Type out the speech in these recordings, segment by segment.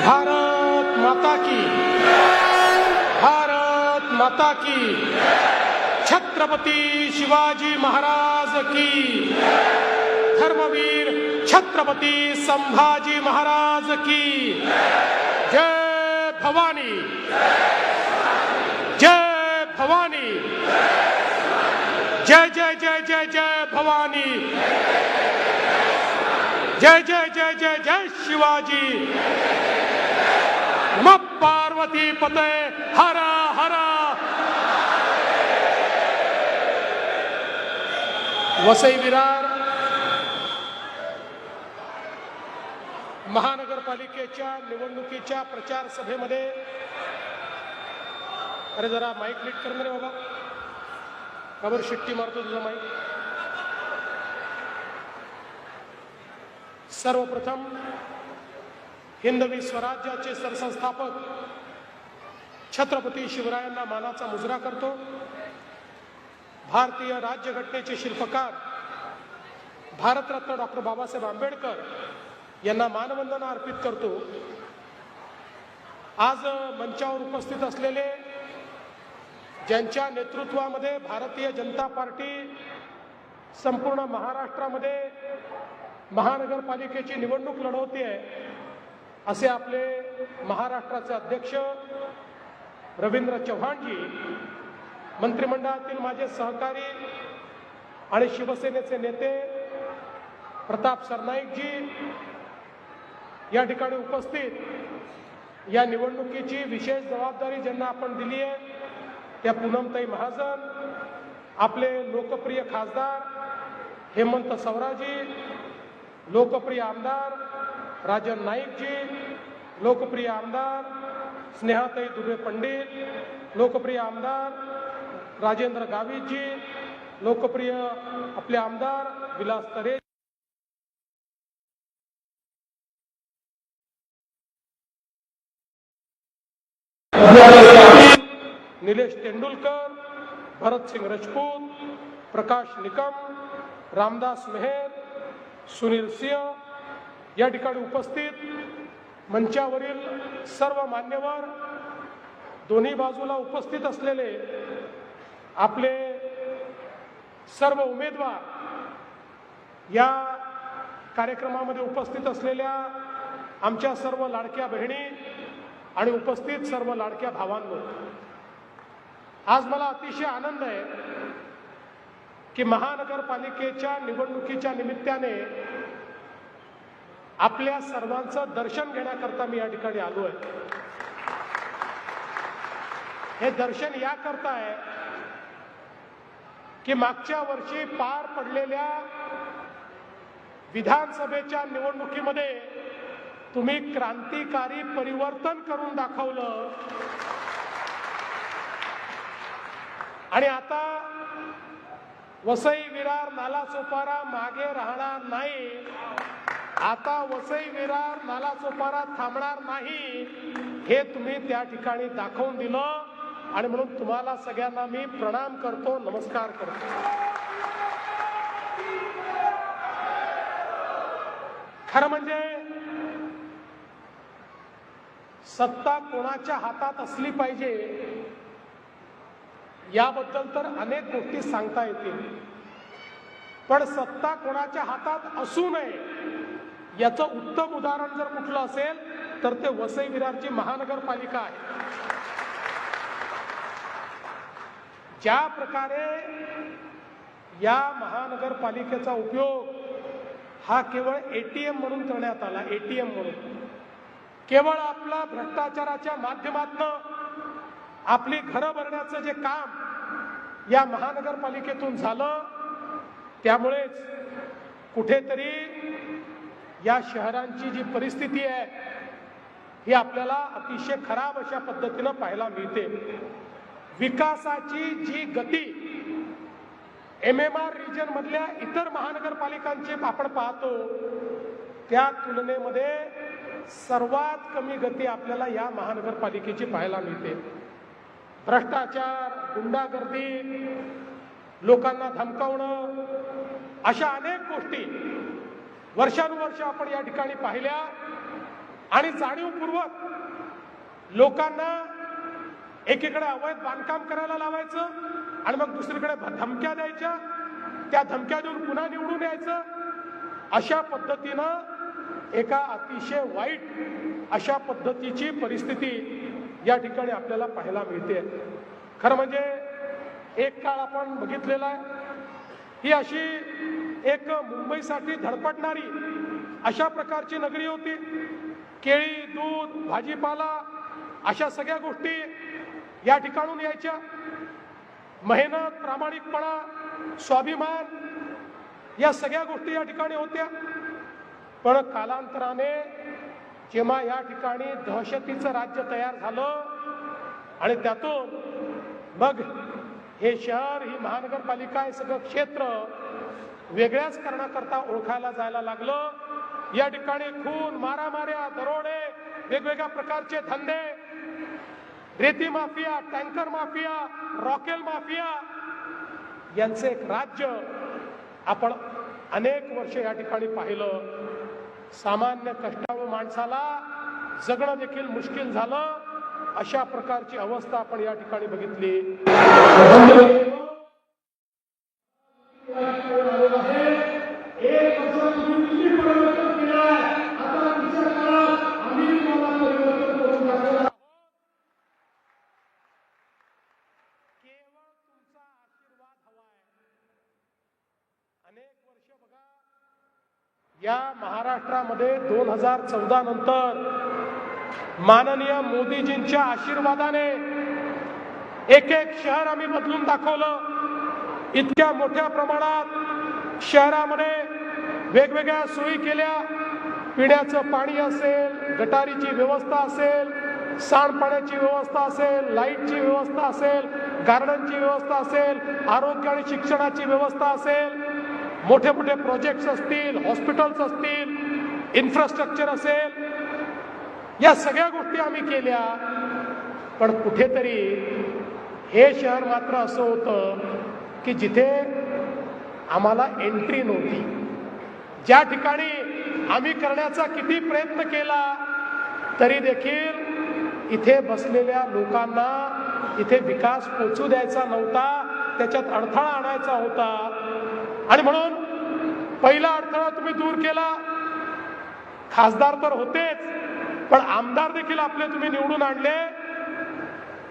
भारत माता की, भारत माता की, छत्रपती शिवाजी महाराज की, धर्मवीर छत्रपती संभाजी महाराज की जय भवानी, जय भवानी, जय जय जय जय जय भवानी, जय जय जय जय जय शिवाजी, नमः पार्वती पते हर हर। वसई विरार महानगरपालिकेच्या निवडणुकीच्या प्रचार सभेमध्ये, अरे जरा माईक नीट कर रे बाबा, खबर शिट्टी मारतो तुझा माईक। सर्वप्रथम हिंदवी स्वराज्याचे सरसंस्थापक छत्रपती शिवरायांना मानाचा मुजरा करतो। भारतीय राज्यघटनेचे शिल्पकार भारतरत्न डॉक्टर बाबासाहेब आंबेडकर यांना मानवंदना अर्पित करतो। आज मंचावर उपस्थित असलेले, ज्यांच्या नेतृत्वामध्ये भारतीय जनता पार्टी संपूर्ण महाराष्ट्रामध्ये महानगरपालिकेची निवडणूक लढवते आहे, असे आपले महाराष्ट्राचे अध्यक्ष रवींद्र चव्हाणजी, मंत्रिमंडळातील माझे सहकारी आणि शिवसेनेचे नेते प्रताप सरनाईकजी या ठिकाणी उपस्थित, या निवडणुकीची विशेष जबाबदारी ज्यांना आपण दिली आहे त्या पूनमताई महाजन, आपले लोकप्रिय खासदार हेमंत सवराजी, लोकप्रिय आमदार राजन नाईकजी, लोकप्रिय आमदार स्नेहाताई दुबे पंडित, लोकप्रिय आमदार राजेंद्र गावितजी, लोकप्रिय आपले आमदार विलास तरे, निलेश तेंडुलकर, भरत सिंग राजपूत, प्रकाश निकम, रामदास मेहर, सुनील सिंह या ठिकाणी उपस्थित, मंचावरील सर्व मान्यवर, दोन्ही बाजूला उपस्थित असलेले आपले सर्व उमेदवार, या कार्यक्रमामध्ये उपस्थित असलेल्या आमच्या सर्व लाडक्या बहिणी आणि उपस्थित सर्व लाडक्या भावांनो, आज मला अतिशय आनंद आहे की महानगरपालिकेच्या निवडणुकीच्या निमित्ताने आपल्या सर्वांचं दर्शन घेण्याकरता मी या ठिकाणी आलो आहे। हे दर्शन याकरता आहे की मागच्या वर्षी पार पडलेल्या विधानसभेच्या निवडणुकीमध्ये तुम्ही क्रांतिकारी परिवर्तन करून दाखवलं आणि आता वसई विरार नालासोपारा मागे राहणार नाही, आता वसई विरार नालासोपारा थांबणार नाही, हे तुम्ही त्या ठिकाणी दाखवून दिलं आणि म्हणून तुम्हाला सगळ्यांना मी प्रणाम करतो, नमस्कार करतो। खरं म्हणजे सत्ता कोणाच्या हातात असली पाहिजे याबद्दल तर अनेक गोष्टी सांगता येतील, पण सत्ता कोणाच्या हातात असू नये याचं उत्तम उदाहरण जर कुठलं असेल तर ते वसई विरारची महानगरपालिका आहे। ज्या प्रकारे या महानगरपालिकेचा उपयोग हा केवळ एटीएम म्हणून करण्यात आला, एटीएम म्हणून केवळ आपला भ्रष्टाचाराच्या माध्यमातून आपली घरं भरण्याचं जे काम या महानगरपालिकेतून झालं, त्यामुळेच कुठेतरी या शहरांची जी परिस्थिती आहे ही आपल्याला अतिशय खराब अशा पद्धतीनं पाहायला मिळते। विकासाची जी गती MMR रिजन मधल्या इतर महानगरपालिकांची आपण पाहतो त्या तुलनेमध्ये सर्वात कमी गती आपल्याला या महानगरपालिकेची पाहायला मिळते। भ्रष्टाचार, गुंडागर्दी, लोकांना धमकावणं, अशा अनेक गोष्टी वर्षानुवर्ष आपण या ठिकाणी पाहिल्या आणि जाणीवपूर्वक लोकांना एकीकडे अवैध बांधकाम करायला लावायचं आणि मग दुसरीकडे धमक्या द्यायच्या, त्या धमक्या देऊन पुन्हा निवडून यायचं. अशा पद्धतीनं एका अतिशय वाईट अशा पद्धतीची परिस्थिती या ठिकाणी आपल्याला पाहायला मिळते. खरं म्हणजे एक काळ आपण बघितलेला आहे, ही अशी एक मुंबईसाठी धडपडणारी अशा प्रकारची नगरी होती. केळी, दूध, भाजीपाला अशा सगळ्या गोष्टी या ठिकाणून यायच्या. मेहनत, प्रामाणिकपणा, स्वाभिमान या सगळ्या गोष्टी या ठिकाणी होत्या. पण कालांतराने जेव्हा या ठिकाणी दहशतीचं राज्य तयार झालं आणि त्यातून मग हे शहर, ही महानगरपालिका, हे सगळं क्षेत्र वेगळ्याच करण्याकरता ओळखायला जायला लागलं. या ठिकाणी खून, मारामाऱ्या, दरोडे, वेगवेगळ्या प्रकारचे धंदे, रेती माफिया, टँकर माफिया, रॉकेल माफिया यांचे एक राज्य आपण अनेक वर्ष या ठिकाणी पाहिलं. सामान्य कष्टाळू माणसाला जगणं देखील मुश्किल झालं. अशा प्रकारची अवस्था आपण या ठिकाणी बघितली. या महाराष्ट्रामध्ये 2014 नंतर माननीय मोदीजींच्या आशीर्वादाने एक एक शहर आम्ही बदलून दाखवलं. इतक्या मोठ्या प्रमाणात शहरामध्ये वेगवेगळ्या सोयी केल्या. पिण्याचं पाणी असेल, गटारीची व्यवस्था असेल, सांडपाण्याची व्यवस्था असेल, लाईटची व्यवस्था असेल, गार्डनची व्यवस्था असेल, आरोग्य आणि शिक्षणाची व्यवस्था असेल, मोठे मोठे प्रोजेक्ट्स असतील, हॉस्पिटल्स असतील, इन्फ्रास्ट्रक्चर असेल, या सगळ्या गोष्टी आम्ही केल्या. पण कुठेतरी हे शहर मात्र असं होतं की जिथे आम्हाला एंट्री नव्हती. ज्या ठिकाणी आम्ही करण्याचा किती प्रयत्न केला तरी देखील इथे बसलेल्या लोकांना इथे विकास पोचू द्यायचा नव्हता, त्याच्यात अडथळा आणायचा होता. आणि म्हणून पहिला अडथळा तुम्ही दूर केला. खासदार तर होतेच, पण आमदार देखील आपले तुम्ही निवडून आणले.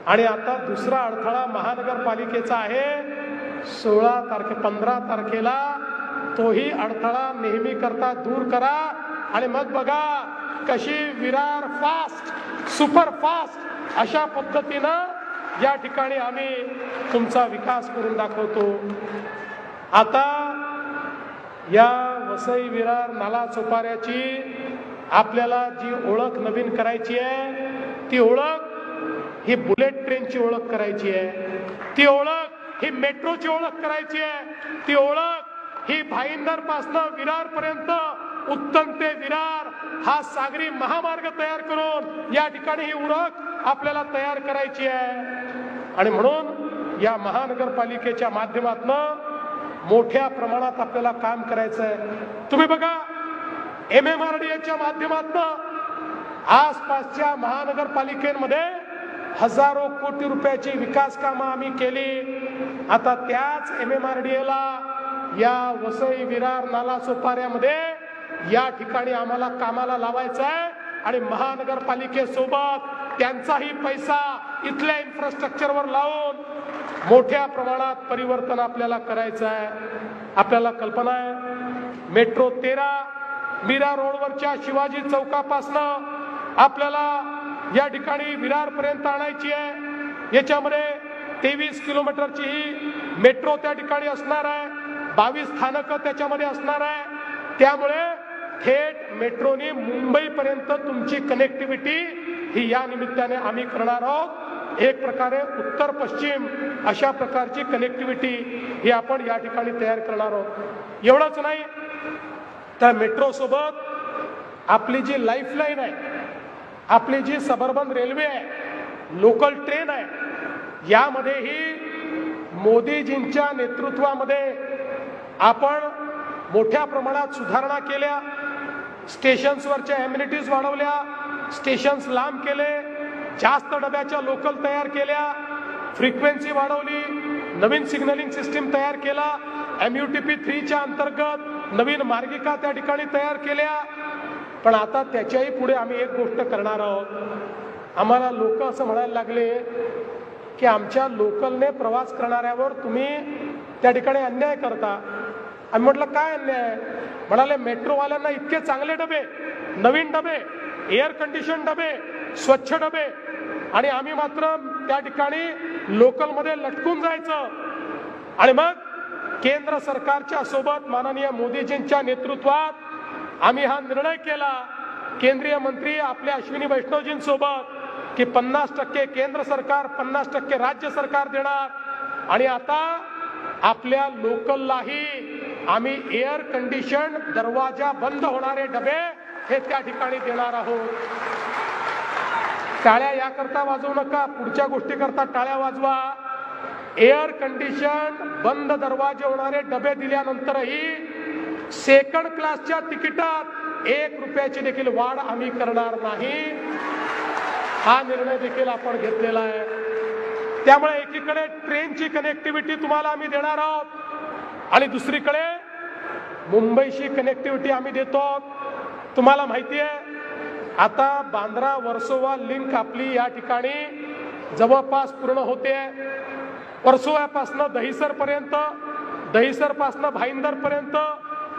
आणि आता दुसरा अडथळा महानगरपालिकेचा आहे. 15 तारखेला तोही अडथळा नेहमी करता दूर करा आणि मग बघा कशी विरार फास्ट, सुपर फास्ट अशा पद्धतीनं या ठिकाणी आम्ही तुमचा विकास करून दाखवतो. आता या वसई विरार नालासोपाऱ्याची आपल्याला जी ओळख नवीन करायची आहे, ती ओळख ही बुलेट ट्रेनची ओळख करायची आहे. ती ओळख ही मेट्रोची ओळख करायची आहे. ती ओळख ही भाईंदर पासनं विरार पर्यंत, उत्तम ते विरार हा सागरी महामार्ग तयार करून या ठिकाणी ही ओळख आपल्याला तयार करायची आहे. आणि म्हणून या महानगरपालिकेच्या माध्यमातून मोठ्या प्रमाणात आपल्याला काम करायचं आहे. तुम्ही बघा, MMRDAच्या माध्यमातून आसपासच्या महानगरपालिकेमध्ये हजारो कोटी रुपयाची विकास कामं आम्ही केली. आता त्याच MMRDAला या वसई विरार नालासोपाऱ्यामध्ये या ठिकाणी आम्हाला कामाला लावायचं आहे आणि महानगरपालिकेसोबत त्यांचाही पैसा इथल्या इन्फ्रास्ट्रक्चरवर लावून मोठ्या प्रमाणात परिवर्तन आपल्याला करायचं आहे. आपल्याला कल्पना आहे, मेट्रो 13 मीरा रोडवरच्या शिवाजी चौकापासनं आपल्याला या ठिकाणी विरार पर्यंत आणायची आहे. याच्यामध्ये 23 किलोमीटरची ही मेट्रो त्या ठिकाणी असणार आहे. 22 स्थानकं त्याच्यामध्ये असणार आहे. त्यामुळे थेट मेट्रोने मुंबईपर्यंत तुमची कनेक्टिव्हिटी ही या निमित्ताने आम्ही करणार आहोत. एक प्रकारे उत्तर पश्चिम अशा प्रकारची कनेक्टिव्हिटी ही आपण या ठिकाणी तयार करणार आहोत. एवढंच नाही तर मेट्रो सोबत आपली जी लाईफलाईन आहे, आपली जी सबर्बन रेल्वे आहे, लोकल ट्रेन आहे, यामध्येही मोदीजींच्या नेतृत्वामध्ये आपण मोठ्या प्रमाणात सुधारणा केल्या. स्टेशन्सवरच्या एम्युनिटीज वाढवल्या, स्टेशन्स लांब केले, जास्त डब्याच्या लोकल तयार केल्या, फ्रिक्वेन्सी वाढवली, नवीन सिग्नलिंग सिस्टीम तयार केला, MUTP 3च्या अंतर्गत नवीन मार्गिका त्या ठिकाणी तयार केल्या. पण आता त्याच्याही पुढे आम्ही एक गोष्ट करणार आहोत. आम्हाला लोक असं म्हणायला लागले की आमच्या लोकलने प्रवास करणाऱ्यावर तुम्ही त्या ठिकाणी अन्याय करता. आम्ही म्हटलं काय अन्याय? म्हणाले मेट्रोवाल्यांना इतके चांगले डबे, नवीन डबे, एअर कंडिशन डबे, स्वच्छ डबे, आणि आम्ही मात्र त्या ठिकाणी लोकलमध्ये लटकून जायचं. आणि मग केंद्र सरकारच्या सोबत माननीय मोदीजींच्या नेतृत्वात आम्ही हा निर्णय केला, केंद्रीय मंत्री आपल्या अश्विनी वैष्णवजींसोबत, की 50% केंद्र सरकार, 50% राज्य सरकार देणार. आणि आता आपल्या लोकललाही आम्ही एअर कंडिशन दरवाजा बंद होणारे डबे हे त्या ठिकाणी देणार आहोत. टाळ्या याकरता वाजवू नका, पुढच्या गोष्टी करता टाळ्या वाजवा. एअर कंडिशन बंद दरवाजे होणारे डबे दिल्यानंतरही सेकंड क्लासच्या तिकिटात 1 रुपयाची देखील वाढ आम्ही करणार नाही. हा निर्णय देखील आपण घेतलेला आहे. त्यामुळे एकीकडे ट्रेनची कनेक्टिव्हिटी तुम्हाला आम्ही देणार आहोत आणि दुसरीकडे मुंबईशी कनेक्टिव्हिटी आम्ही देतो. तुम्हाला माहिती आहे आता बांद्रा वर्सोवा लिंक आपली या ठिकाणी जवळपास पूर्ण होते. वर्सोव्यापासनं दहिसर पर्यंत, दहिसर पासनं भाईंदर पर्यंत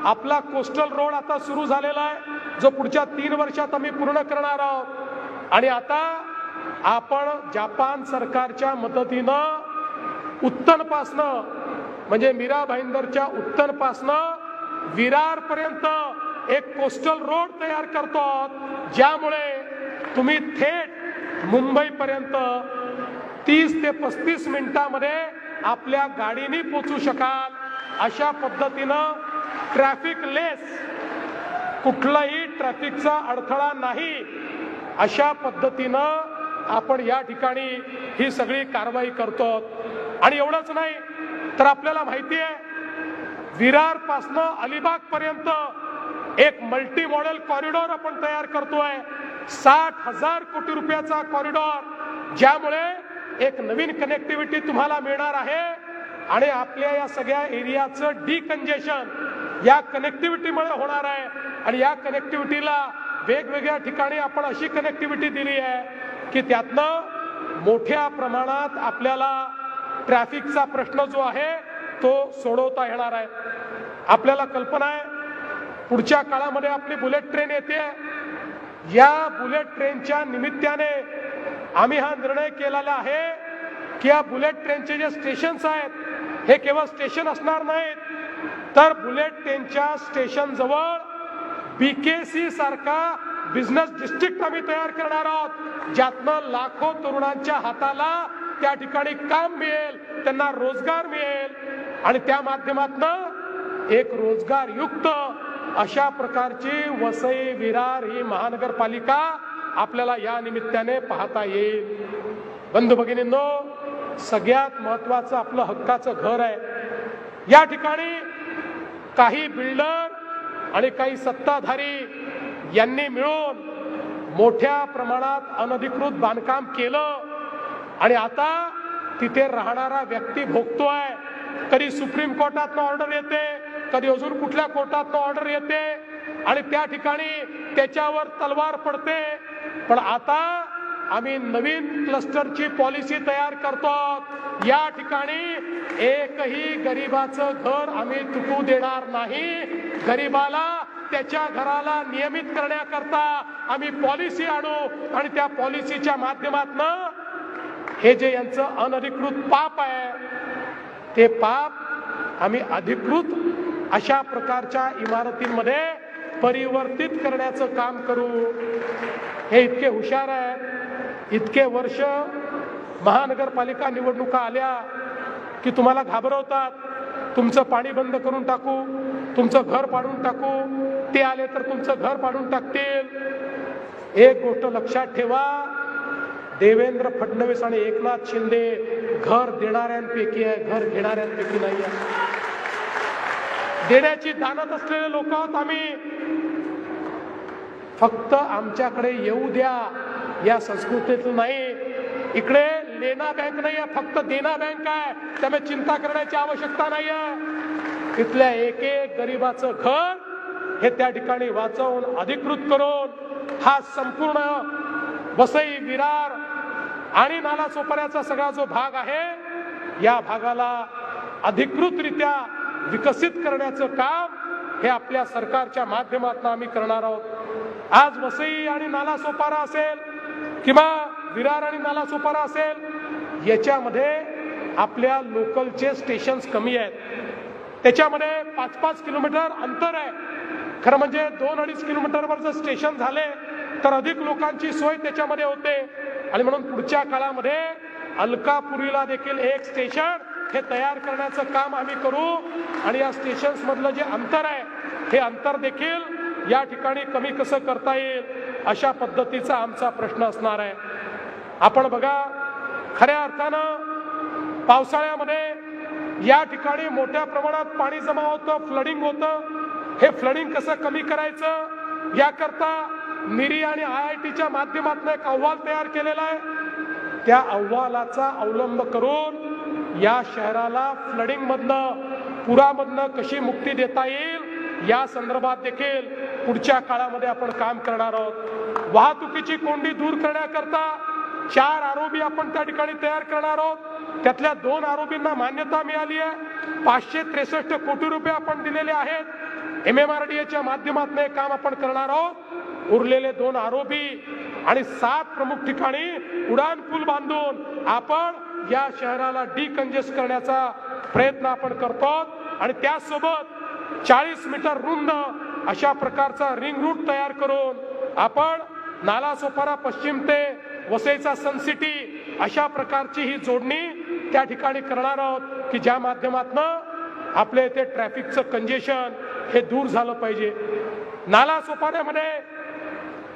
आपला कोस्टल रोड आता सुरू झालेला आहे, जो पुढच्या 3 वर्षात आम्ही पूर्ण करणार आहोत. आणि आता आपण जपान सरकारच्या मदतीनं उत्तनपासनं म्हणजे मीरा भाईंदरच्या उत्तनपासनं विरार पर्यंत एक कोस्टल रोड तयार करतो, ज्यामुळे तुम्ही थेट मुंबई पर्यंत 30 ते 35 मिनिटांमध्ये आपल्या गाडीने पोहोचू शकाल. अशा पद्धतीनं ट्रॅफिक लेस, कुठलाही ट्रॅफिकचा अडथळा नाही, अशा पद्धतीनं आपण या ठिकाणी ही सगळी कारवाई करतो. आणि एवढंच नाही तर आपल्याला माहिती आहे विरार पासनं अलिबाग पर्यंत एक मल्टी मॉडेल कॉरिडॉर आपण तयार करतोय. 60,000 कोटी रुपयाचा कॉरिडॉर, ज्यामुळे एक नवीन कनेक्टिव्हिटी तुम्हाला मिळणार आहे. आणि आपल्या या सगळ्या एरियाचं डिकंजेशन या कनेक्टिव्हिटीमुळे होणार आहे. आणि या कनेक्टिव्हिटीला वेगवेगळ्या ठिकाणी आपण अशी कनेक्टिव्हिटी दिली आहे की त्यातनं मोठ्या प्रमाणात आपल्याला ट्रॅफिकचा प्रश्न जो आहे तो सोडवता येणार आहे. आपल्याला कल्पना आहे पुढच्या काळामध्ये आपली बुलेट ट्रेन येते. या बुलेट ट्रेनच्या निमित्ताने आम्ही हा निर्णय केलेला आहे की या बुलेट ट्रेनचे जे स्टेशन्स आहेत हे केवळ स्टेशन असणार नाहीत, तर बुलेट ट्रेनच्या स्टेशन जवळ BKC सारखा बिझनेस डिस्ट्रिक्ट आम्ही तयार करणार आहोत, ज्यातनं लाखो तरुणांच्या हाताला त्या ठिकाणी काम मिळेल, त्यांना रोजगार मिळेल आणि त्या माध्यमातून एक रोजगारयुक्त अशा प्रकारची वसई विरार ही महानगरपालिका आपल्याला या निमित्ताने पाहता येईल. बंधू भगिनींनो, सगळ्यात महत्वाचं आपलं हक्काचं घर आहे. या ठिकाणी काही बिल्डर आणि काही सत्ताधारी यांनी मिळून मोठ्या प्रमाणात अनधिकृत बांधकाम केलं आणि आता तिथे राहणारा व्यक्ती भोगतोय. कधी सुप्रीम कोर्टातनं ऑर्डर येते, कधी अजून कुठल्या कोर्टातनं ऑर्डर येते आणि त्या ठिकाणी त्याच्यावर तलवार पडते. पण आता आम्ही नवीन क्लस्टरची पॉलिसी तयार करतो. या ठिकाणी एकही गरीबाचं घर आम्ही तुटू देणार नाही. गरीबाला त्याच्या घराला नियमित करण्याकरता आम्ही पॉलिसी आणू आणि त्या पॉलिसीच्या माध्यमातून हे जे यांचं अनधिकृत पाप आहे ते पाप आम्ही अधिकृत अशा प्रकारच्या इमारतींमध्ये परिवर्तित करण्याचं काम करू. हे इतके हुशार आहेत. इतके वर्ष महानगरपालिका निवडणुका आल्या की तुम्हाला घाबरवतात, तुमचं पाणी बंद करून टाकू, तुमचं घर पाडून टाकू, ते आले तर तुमचं घर पाडून टाकतील. एक गोष्ट लक्षात ठेवा, देवेंद्र फडणवीस आणि एकनाथ शिंदे घर देणाऱ्यांपैकी आहे, घर घेणाऱ्यांपैकी नाही आहे. देण्याची दानत असलेले लोक आहोत आम्ही. फक्त आमच्याकडे येऊ द्या या संस्कृतीतून नाही. इकडे लेना बँक नाही आहे, फक्त देना बँक आहे. त्यामुळे चिंता करण्याची आवश्यकता नाही आहे. तिथल्या एक एक गरीबाचं घर हे त्या ठिकाणी वाचवून अधिकृत करून हा संपूर्ण वसई, विरार आणि नालासोपाऱ्याचा सगळा जो भाग आहे या भागाला अधिकृतरित्या विकसित करण्याचं काम हे आपल्या सरकारच्या माध्यमातून आम्ही करणार आहोत. आज वसई आणि नालासोपारा असेल किंवा विरार आणि नालासोपारा असेल, याच्यामध्ये आपल्या लोकलचे स्टेशन्स कमी आहेत. त्याच्यामध्ये 5-5 किलोमीटर अंतर आहे. खरं म्हणजे 2-2.5 किलोमीटरवर जर स्टेशन झाले तर अधिक लोकांची सोय त्याच्यामध्ये होते. आणि म्हणून पुढच्या काळामध्ये अलकापुरीला देखील एक स्टेशन हे तयार करण्याचं काम आम्ही करू. आणि या स्टेशन्स मधलं जे अंतर आहे हे अंतर देखील या ठिकाणी कमी कसं करता येईल अशा पद्धतीचा आमचा प्रश्न असणार आहे. आपण बघा, खऱ्या अर्थानं पावसाळ्यामध्ये या ठिकाणी मोठ्या प्रमाणात पाणी जमा होतं, फ्लडिंग होतं. हे फ्लडिंग कसं कमी करायचं याकरता मिरी आणि IITच्या माध्यमातून एक अहवाल तयार केलेला आहे. त्या अहवालाचा अवलंब करून या शहराला फ्लडिंग मधनं, पुरामधनं कशी मुक्ती देता येईल या संदर्भात देखील पुढच्या काळामध्ये आपण काम करणार आहोत. वाहतुकीची कोंडी दूर करण्याकरता 4 आरोबी आपण त्या ठिकाणी तयार करणार आहोत. त्यातल्या 2 आरोबींना मान्यता मिळाली आहे. 563 कोटी रुपये आपण दिलेले आहेत. MMRDAच्या माध्यमातून हे काम आपण करणार आहोत. उरलेले 2 आरोबी आणि 7 प्रमुख ठिकाणी उडान पूल बांधून आपण या शहराला डिकंजेस्ट करण्याचा प्रयत्न आपण करतो. आणि त्यासोबत 40 मीटर रुंद अशा प्रकारचा रिंग रूट तयार करून आपण नालासोपारा पश्चिम ते वसईचा सन सिटी अशा प्रकारची ही जोडणी त्या ठिकाणी करणार आहोत की ज्या माध्यमातून आपल्या इथे ट्रॅफिकचं कंजेशन हे दूर झालं पाहिजे. नालासोपाऱ्यामध्ये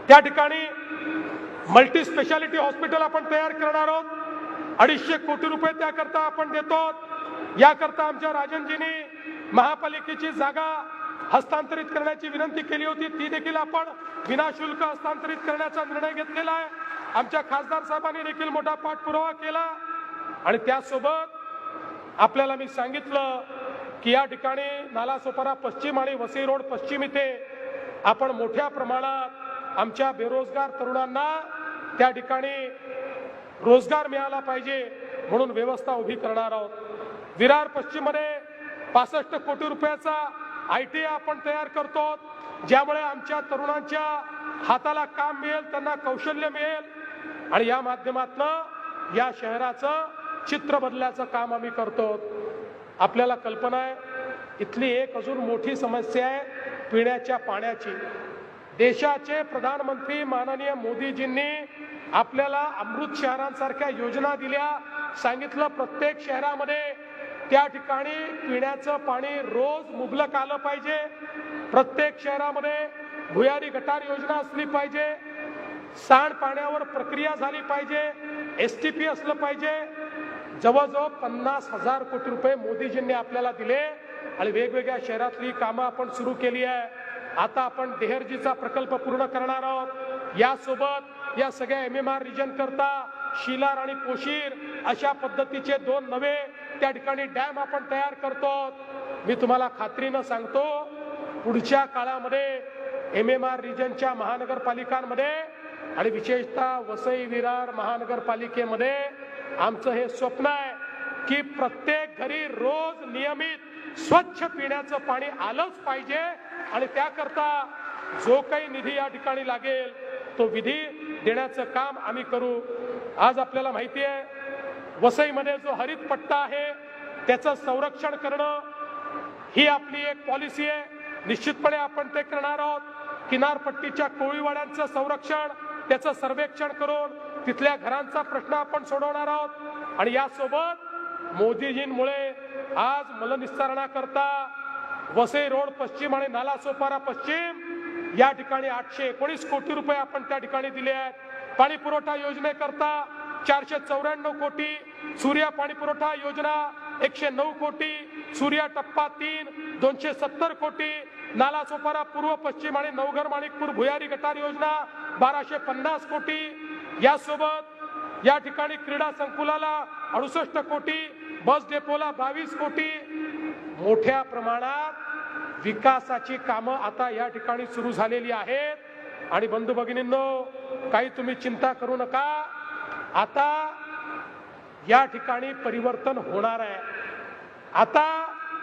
त्या ठिकाणी मल्टी स्पेशालिटी हॉस्पिटल आपण तयार करणार आहोत. 250 कोटी रुपये त्याकरता आपण देतो. याकरता आमच्या राजनजींनी महापालिकेची जागा हस्तांतरित करण्याची विनंती केली होती. ती देखील आपण विनाशुल्क हस्तांतरित करण्याचा निर्णय घेतलेला आहे. आमच्या खासदार साहेबांनी देखील मोठा पाठपुरावा केला. आणि त्यासोबत आपल्याला मी सांगितलं की या ठिकाणी नालासोपारा पश्चिम आणि वसई रोड पश्चिम इथे आपण मोठ्या प्रमाणात आमच्या बेरोजगार तरुणांना त्या ठिकाणी रोजगार मिळाला पाहिजे म्हणून व्यवस्था उभी करणार आहोत. विरार पश्चिम मध्ये 65 कोटी रुपयाचा ITA आपण तयार करतो, ज्यामुळे आमच्या तरुणांच्या हाताला काम मिळेल, त्यांना कौशल्य मिळेल आणि या माध्यमातून या शहराचं चित्र बदलायचं काम आम्ही करतो. आपल्याला कल्पना आहे, इथली एक अजून मोठी समस्या आहे पिण्याच्या पाण्याची. देशाचे प्रधानमंत्री माननीय मोदीजींनी आपल्याला अमृत शहरांसारख्या योजना दिल्या. सांगितलं प्रत्येक शहरामध्ये त्या ठिकाणी पिण्याचं पाणी रोज मुबलक आलं पाहिजे. प्रत्येक शहरामध्ये भुयारी गटार योजना असली पाहिजे. सांडपाण्यावर प्रक्रिया झाली पाहिजे. STP असलं पाहिजे. जवळजवळ 50,000 कोटी रुपये मोदीजींनी आपल्याला दिले आणि वेगवेगळ्या शहरातली कामं आपण सुरू केली आहे. आता आपण देहरजीचा प्रकल्प पूर्ण करणार आहोत. यासोबत या सगळ्या MMR रिजन करता शिलार आणि पोशीर अशा पद्धतीचे 2 नवे त्या ठिकाणी डॅम आपण तयार करतो. मी तुम्हाला खात्रीनं सांगतो, पुढच्या काळामध्ये MMR रिजनच्या महानगरपालिकांमध्ये आणि विशेषतः वसई विरार महानगरपालिकेमध्ये आमचं हे स्वप्न आहे की प्रत्येक घरी रोज नियमित स्वच्छ पिण्याचं पाणी आलंच पाहिजे. आणि त्याकरता जो काही निधी या ठिकाणी लागेल तो विधी देण्याचं काम आम्ही करू. आज आपल्याला माहिती आहे, वसईमध्ये जो हरित पट्टा आहे त्याचं संरक्षण करणं ही आपली एक पॉलिसी आहे. निश्चितपणे आपण ते करणार आहोत. किनारपट्टीच्या कोळीवाड्यांचं संरक्षण, त्याचं सर्वेक्षण करून तिथल्या घरांचा प्रश्न आपण सोडवणार आहोत. आणि यासोबत मोदीजींमुळे आज मलनिस्सारणाकरता वसई रोड पश्चिम आणि नालासोपारा पश्चिम या ठिकाणी 819 कोटी रुपये आपण त्या ठिकाणी दिले आहेत. पाणी पुरवठा योजनेकरता 494 कोटी, सूर्या पाणी पुरवठा योजना 109 कोटी, सूर्या टप्पा 3 270 कोटी, नालासोपारा पूर्व पश्चिम आणि नवघर माणिकपूर भुयारी गटार योजना 1250 कोटी, यासोबत या ठिकाणी क्रीडा संकुलाला 68 कोटी, बस डेपोला 22 कोटी. मोठ्या प्रमाणात विकासाची कामं आता या ठिकाणी सुरू झालेली आहेत. आणि बंधू भगिनींनो, काही तुम्ही चिंता करू नका, आता या ठिकाणी परिवर्तन होणार आहे. आता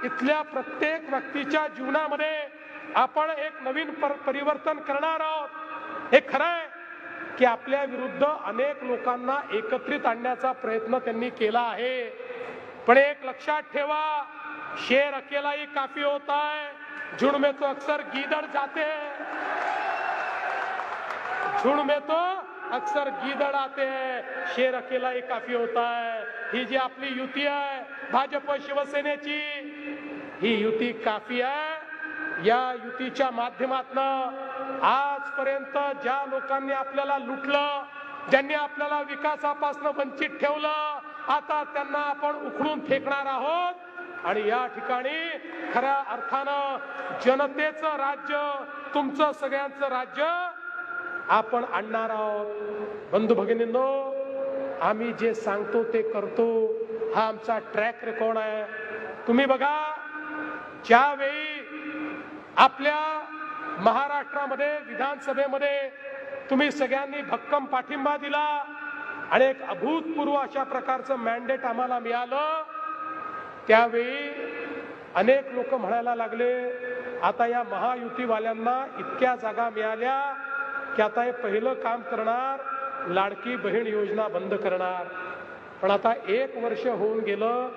इथल्या प्रत्येक व्यक्तीच्या जीवनामध्ये आपण एक नवीन परिवर्तन करणार आहोत. हे खरं आहे की आपल्या विरुद्ध अनेक लोकांना एकत्रित आणण्याचा प्रयत्न त्यांनी केला आहे, पण एक लक्षात ठेवा, शेर अकेला ही काफी होता है, झुंड में तो अक्सर गीदड़ जाते हैं, झुंड में तो अक्सर गीदड़ आते हैं, शेर अकेला ही काफी होता है. ही जी आपली युती आहे भाजप शिवसेनेची, ही युती काफी आहे. या युतीच्या माध्यमातून आजपर्यंत ज्या लोकांनी आपल्याला लुटलं, ज्यांनी आपल्याला विकासापासून वंचित ठेवलं, आता त्यांना आपण उखडून फेकणार आहोत. आणि या ठिकाणी खऱ्या अर्थानं जनतेचं राज्य, तुमचं सगळ्यांचं राज्य आपण आणणार आहोत. बंधू भगिनींनो, आम्ही जे सांगतो ते करतो, हा आमचा ट्रॅक रेकॉर्ड आहे. तुम्ही बघा, ज्यावेळी आपल्या महाराष्ट्रामध्ये विधानसभेमध्ये तुम्ही सगळ्यांनी भक्कम पाठिंबा दिला आणि एक अभूतपूर्व अशा प्रकारचं मॅन्डेट आम्हाला मिळालं, त्यावेळी अनेक लोक म्हणायला लागले, आता या महायुतीवाल्यांना इतक्या जागा मिळाल्या की आता हे पहिलं काम करणार, लाडकी बहीण योजना बंद करणार. पण आता 1 वर्ष होऊन गेलं,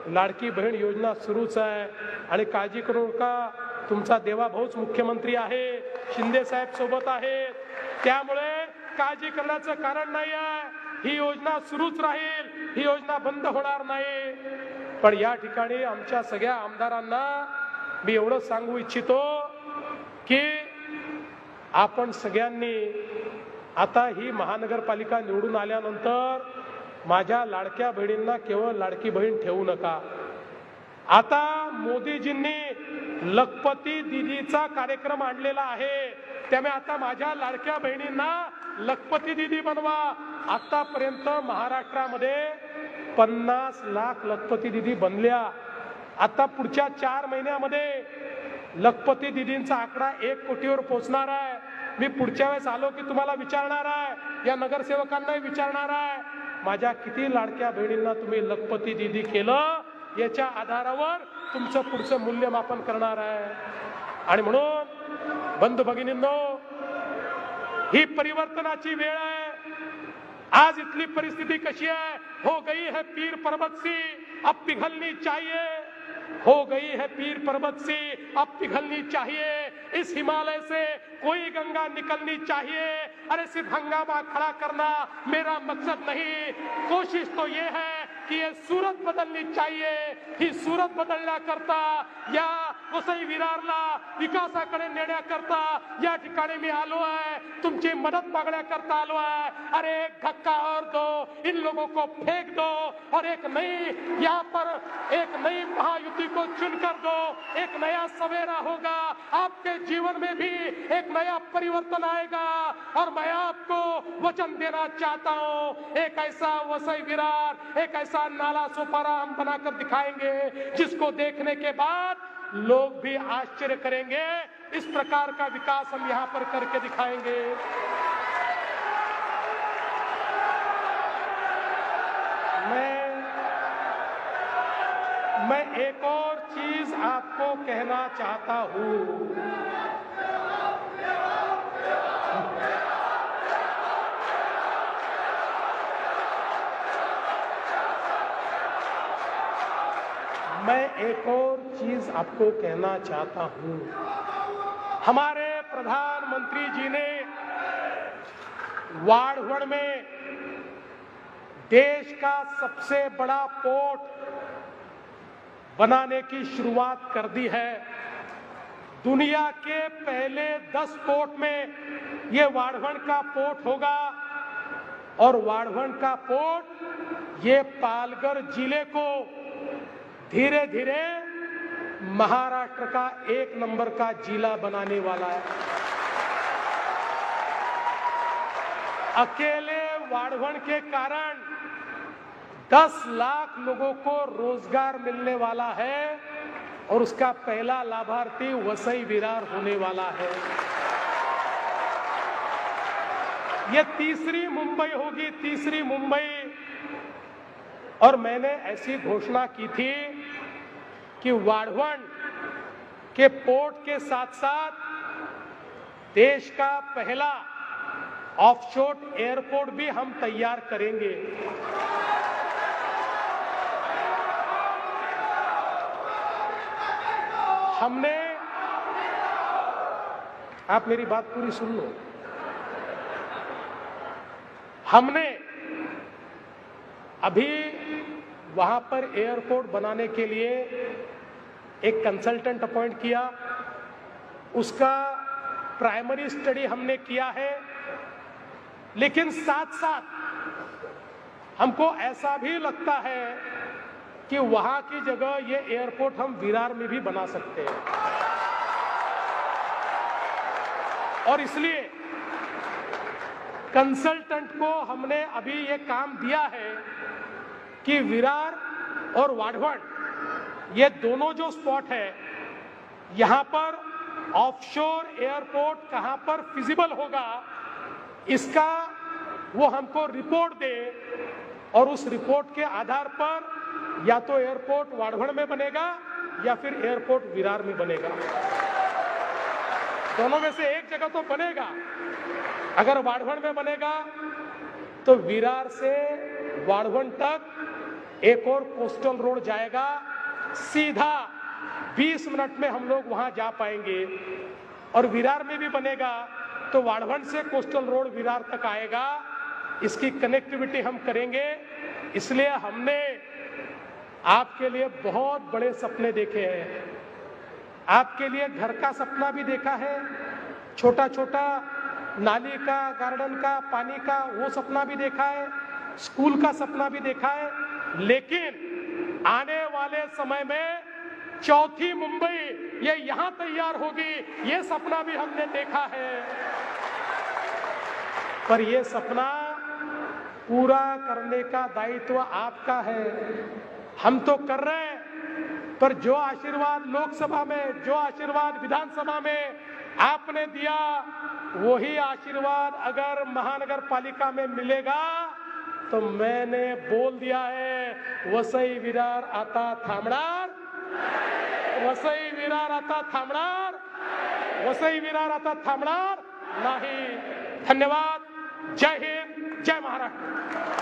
लाडकी बहीण योजना सुरूच आहे. आणि काळजी करू नका, तुमचा देवाभाऊच मुख्यमंत्री आहे, शिंदे साहेब सोबत आहेत, त्यामुळे काळजी करण्याचं कारण नाही आहे. ही योजना सुरूच राहील, ही योजना बंद होणार नाही. पण या ठिकाणी आमच्या सगळ्या आमदारांना मी एवढं सांगू इच्छितो की आपण सगळ्यांनी आता ही महानगरपालिका निवडून आल्यानंतर माझ्या लाडक्या बहिणींना केवळ लाडकी बहीण ठेवू नका. आता मोदीजींनी लखपती दीदीचा कार्यक्रम आणलेला आहे, त्यामुळे आता माझ्या लाडक्या बहिणींना लखपती दीदी बनवा. आतापर्यंत महाराष्ट्रामध्ये 50 लाख लखपती दीदी बनल्या. आता पुढच्या 4 महिन्यामध्ये लखपती दीदींचा आकडा 1 कोटीवर पोहोचणार आहे. मी पुढच्या वेळेस आलो की तुम्हाला विचारणार आहे, या नगरसेवकांनाही विचारणार आहे, माझ्या किती लाडक्या बहिणींना तुम्ही लखपती दीदी केलं, याच्या आधारावर तुमचं पुढचं मूल्यमापन करणार आहे. आणि म्हणून बंधू भगिनींनो, ही परिवर्तनाची वेळ आहे. आज इथली परिस्थिती कशी आहे? हो गई है पीर पर्वत सी, अब पिघलनी चाहिए. हो गई है पीर पर्वत सी, अब पिघलनी चाहिए. इस हिमालय से कोई गंगा निकलनी चाहिए. अरे सिर्फ हंगामा खड़ा करना मेरा मकसद नहीं, कोशिश तो ये है की ये सूरत बदलनी चाहिए. ही सूरत बदलण्याकरता, या वसई विरारला विकासाकडे नेण्याकरता या ठिकाणी मी आलो आहे, तुमची मदत मागण्याकरता आलो आहे. अरे एक धक्का और दो, इन लोगों को फेंक दो और एक नई, यहाँ पर एक नई महायुति को चुनकर दो. एक नया सवेरा होगा, आपके जीवन में भी एक नया परिवर्तन आएगा. और मैं आपको वचन देना चाहता हूँ, एक ऐसा वसई विरार, एक ऐसा नाला सोपारा हम बनाकर दिखाएंगे जिसको देखने के बाद लोग भी आश्चर्य करेंगे. इस प्रकार का विकास हम यहाँ पर करके दिखाएंगे. मैं एक और चीज आपको कहना चाहता हूँ. मैं एक और चीज आपको कहना चाहता हूं. हमारे प्रधानमंत्री जी ने वाढ़वण में देश का सबसे बड़ा पोर्ट बनाने की शुरुआत कर दी है. दुनिया के पहले 10 पोर्ट में ये वाढ़वण का पोर्ट होगा. और वाढ़वण का पोर्ट ये पालघर जिले को धीरे धीरे महाराष्ट्र का 1 नंबर का जिला बनाने वाला है। अकेले वाढ़वण के कारण 10 लाख लोगों को रोजगार मिलने वाला है और उसका पहला लाभार्थी वसई विरार होने वाला है। यह तीसरी मुंबई होगी, तीसरी मुंबई। और मैंने ऐसी घोषणा की थी कि वाढ़वण के पोर्ट के साथ साथ देश का पहला ऑफशोर एयरपोर्ट भी हम तैयार करेंगे। हमने, आप मेरी बात पूरी सुन लो, हमने अभी वहां पर एयरपोर्ट बनाने के लिए एक कंसल्टेंट अपॉइंट किया, उसका प्राइमरी स्टडी हमने किया है, लेकिन साथ साथ हमको ऐसा भी लगता है कि वहां की जगह ये एयरपोर्ट हम विरार में भी बना सकते हैं। और इसलिए कंसल्टेंट को हमने अभी ये काम दिया है कि विरार और वाढ़वण ये दोनों जो स्पॉट है, यहां पर ऑफशोर एयरपोर्ट कहां पर फिजिबल होगा, इसका वो हमको रिपोर्ट दे और उस रिपोर्ट के आधार पर या तो एयरपोर्ट वाढ़वण में बनेगा या फिर एयरपोर्ट विरार में बनेगा। दोनों में से एक जगह तो बनेगा। अगर वाढ़वण में बनेगा तो विरार से वाढ़वण तक एक और कोस्टल रोड जाएगा, सीधा 20 मिनट में हम लोग वहां जा पाएंगे। और विरार में भी बनेगा तो वाढ़वण से कोस्टल रोड विरार तक आएगा। इसकी कनेक्टिविटी हम करेंगे। इसलिए हमने आपके लिए बहुत बड़े सपने देखे हैं। आपके लिए घर का सपना भी देखा है, छोटा छोटा नाली का, गार्डन का, पानी का, वो सपना भी देखा है, स्कूल का सपना भी देखा है। लेकिन आने वाले समय में चौथी मुंबई ये यहां तैयार होगी, ये सपना भी हमने देखा है। पर ये सपना पूरा करने का दायित्व आपका है। हम तो कर रहे हैं, पर जो आशीर्वाद लोकसभा में, जो आशीर्वाद विधानसभा में आपने दिया, वही आशीर्वाद अगर महानगर पालिका में मिलेगा तो मैंने बोल दिया है, वसई विरार आता थांबणार, वसई विरार आता थांबणार, वसई विरार आता थांबणार नाही। धन्यवाद। जय हिंद, जय महाराष्ट्र।